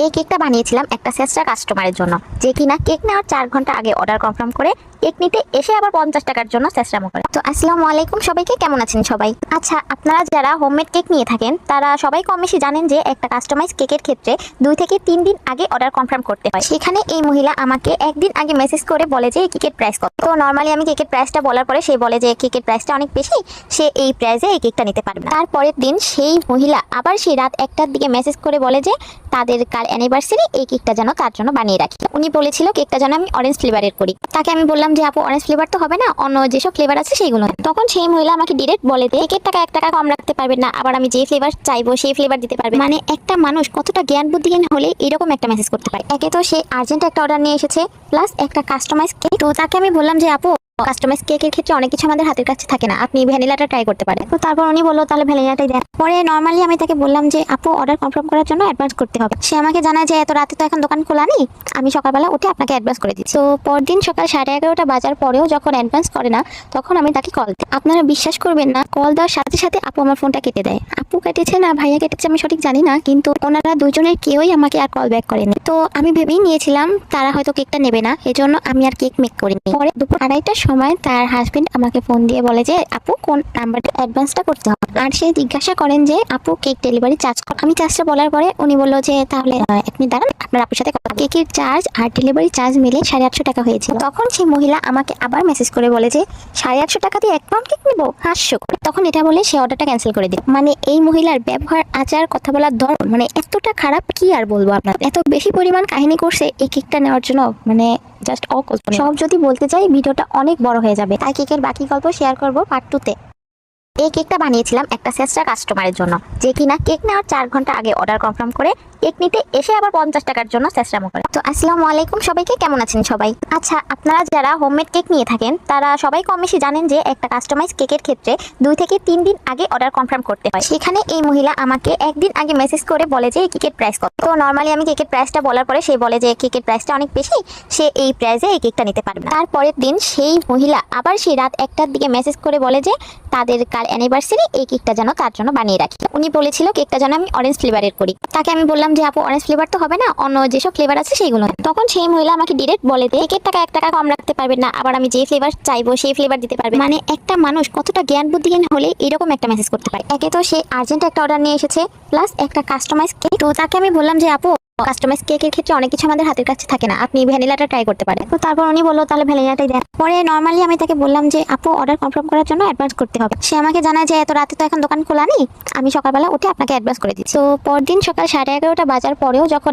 এই কেকটা বানিয়েছিলাম একটা শেষরা কাস্টমারের জন্য, যে কিনা কেক নেওয়ার 4 ঘন্টা আগে অর্ডার কনফার্ম করে কেক নিতে এসে আবার 50 টাকার জন্য শেষরামো করে। তো আসসালামু আলাইকুম সবাইকে, কেমন আছেন সবাই? আচ্ছা, আপনারা যারা হোমমেড কেক নিয়ে থাকেন তারা সবাই কম বেশি জানেন যে একটা কাস্টমাইজ কেকের ক্ষেত্রে 2 থেকে 3 দিন আগে অর্ডার কনফার্ম করতে হয়। সেখানে এই মহিলা আমাকে একদিন আগে মেসেজ করে বলে যে এই কেকের প্রাইস কত। তো নর্মালি আমি কেকের প্রাইসটা বলার পরে সে বলে যে কেকের প্রাইসটা অনেক বেশি, সে এই প্রাইসে এই কেকটা নিতে পারবে না। তারপরের দিন সেই মহিলা আবার সেই রাত 1টার দিকে মেসেজ করে বলে যে তাদের কার অ্যানিভার্সারি, এই কেকটা যেন তার জন্য বানিয়ে রাখি। উনি বলেছিল কেকটা যেন আমি অরেঞ্জ ফ্লেভারের করি। তাকে আমি বললাম যে আপু অরেঞ্জ ফ্লেভার তো হবে না, অন্য যেসব ফ্লেভার আছে সেইগুলো। তখন সেই মহিলা আমাকে ডিরেক্ট বলে যে কেকের টাকা 1 টাকা কম রাখতে পারবেন না, আবার আমি যে ফ্লেভার চাইবো সেই ফ্লেভার দিতে পারবে। মানে একটা মানুষ কতটা জ্ঞান বুদ্ধিহীন হলে এরকম একটা মেসেজ করতে পারে। একে তো সে আর্জেন্ট একটা অর্ডার নিয়ে এসেছে, প্লাস একটা কাস্টমাইজ কেক। তো তাকে আমি বললাম যে আপু কাস্টমাইজ কেকের ক্ষেত্রে অনেক কিছু আমাদের হাতের কাছে থাকে না, আপনি ভ্যানিলাটা ট্রাই করতে পারেন। তো তারপর উনি বললো তাহলে ভ্যানিলাটাই দেন। পরে নর্মালি আমি তাকে বললাম যে আপু অর্ডার কনফার্ম করার জন্য অ্যাডভান্স করতে হবে। সে আমাকে জানায় যে এত রাতে তো এখন দোকান খোলা নেই, আমি সকালবেলা উঠে আপনাকে অ্যাডভান্স করে দিচ্ছি। তো পরদিন সকাল 11:30 বাজার পরেও যখন অ্যাডভান্স করে না, তখন আমি তাকে কল দিই। আপনারা বিশ্বাস করবেন না, কল দেওয়ার সাথে সাথে আপু আমার ফোনটা কেটে দেয়। আপু কেটেছে না ভাইয়া কেটেছে আমি সঠিক জানি না, কিন্তু ওনারা দুজনের কেউই আমাকে আর কল ব্যাক করেনি। তো আমি ভেবেই নিয়েছিলাম তারা হয়তো কেকটা নেবে না, এজন্য আমি আর কেক মেক করিনি। পরে দুপুর 2:30টার সময় তার হাজবেন্ড আমাকে ফোন দিয়ে বলে যে আপু কোন নাম্বারটা অ্যাডভান্সটা করতে হবে। আর সে জিজ্ঞাসা করেন যে আপু কেক ডেলিভারি চার্জ কত। আমি চার্জটা বলার পরে উনি বললো যে তাহলে 1 মিনিট দাঁড়ান, আপনার আপুর সাথে কথা। কেকের চার্জ আর ডেলিভারি চার্জ মিলে 850 টাকা হয়েছিল। তখন সেই মহিলা আমাকে আবার মেসেজ করে বলে যে 850 টাকা দিয়ে 1 পাউন্ড কেক নেবো, 500 করে। তখন এটা বলে সে অর্ডারটা ক্যান্সেল করে দিল। মানে এই মহিলার ব্যবহার, আচার, কথা বলার ধরন মানে এতটা খারাপ, কি আর বলবো আপনার। এত বেশি পরিমাণ কাহিনী করছে এই কেকটা নেওয়ার জন্য, মানে জাস্ট অকল্পনীয়। সব যদি বলতে চাই ভিডিওটা অনেক বড় হয়ে যাবে, তাই কেকের বাকি গল্প শেয়ার করবো পার্ট 2-তে। এই কেকটা বানিয়েছিলাম একটা শেষরা কাস্টমারের জন্য, যে কিনা কেক নেওয়ার 4 ঘন্টা আগে অর্ডার কনফার্ম করে কেক নিতে এসে আবার 50 টাকার জন্য শেষরামো করে। তো আসসালামু আলাইকুম সবাইকে, কেমন আছেন সবাই? আচ্ছা, আপনারা যারা হোমমেড কেক নিয়ে থাকেন তারা সবাই কম বেশি জানেন যে একটা কাস্টমাইজ কেকের ক্ষেত্রে 2 থেকে 3 দিন আগে অর্ডার কনফার্ম করতে হয়। সেখানে এই মহিলা আমাকে একদিন আগে মেসেজ করে বলে যে এই কেকের প্রাইস কত। তো নর্মালি আমি কেকের প্রাইসটা বলার পরে সে বলে যে কেকের প্রাইসটা অনেক বেশি, সে এই প্রাইসে এই কেকটা নিতে পারবে না। তারপরের দিন সেই মহিলা আবার সেই রাত 1টার দিকে মেসেজ করে বলে যে তাদের কার অ্যানিভার্সারি, এই কেকটা যেন তার জন্য বানিয়ে রাখি। উনি বলেছিল কেকটা যেন আমি অরেঞ্জ ফ্লেভারের করি। তাকে আমি বললাম যে আপু অরেঞ্জ ফ্লেভার তো হবে না, অন্য যেসব ফ্লেভার আছে সেইগুলো। তখন সেই মহিলা আমাকে ডিরেক্ট বলে যে কেকের টাকা 1 টাকা কম রাখতে পারবেন না, আবার আমি যে ফ্লেভার চাইবো সেই ফ্লেভার দিতে পারবে। মানে একটা মানুষ কতটা জ্ঞান বুদ্ধিহীন হলে এরকম একটা মেসেজ করতে পারে। একে তো সে আর্জেন্ট একটা অর্ডার নিয়ে এসেছে, প্লাস একটা কাস্টমাইজ কেক। তো তাকে আমি বললাম যে আপু কাস্টমাইজ কেকের ক্ষেত্রে অনেক কিছু আমাদের হাতের কাছে থাকে না, আপনি ভ্যানিলাটা ট্রাই করতে পারেন। তো তারপর উনি বললো তাহলে ভ্যানিলাটাই দেন। পরে নর্মালি আমি তাকে বললাম যে আপু অর্ডার কনফার্ম করার জন্য অ্যাডভান্স করতে হবে। সে আমাকে জানায় যে এত রাতে তো এখন দোকান খোলা নেই, আমি সকালবেলা উঠে আপনাকে অ্যাডভান্স করে দিচ্ছি। তো পরদিন সকাল 11:30 বাজার পরেও যখন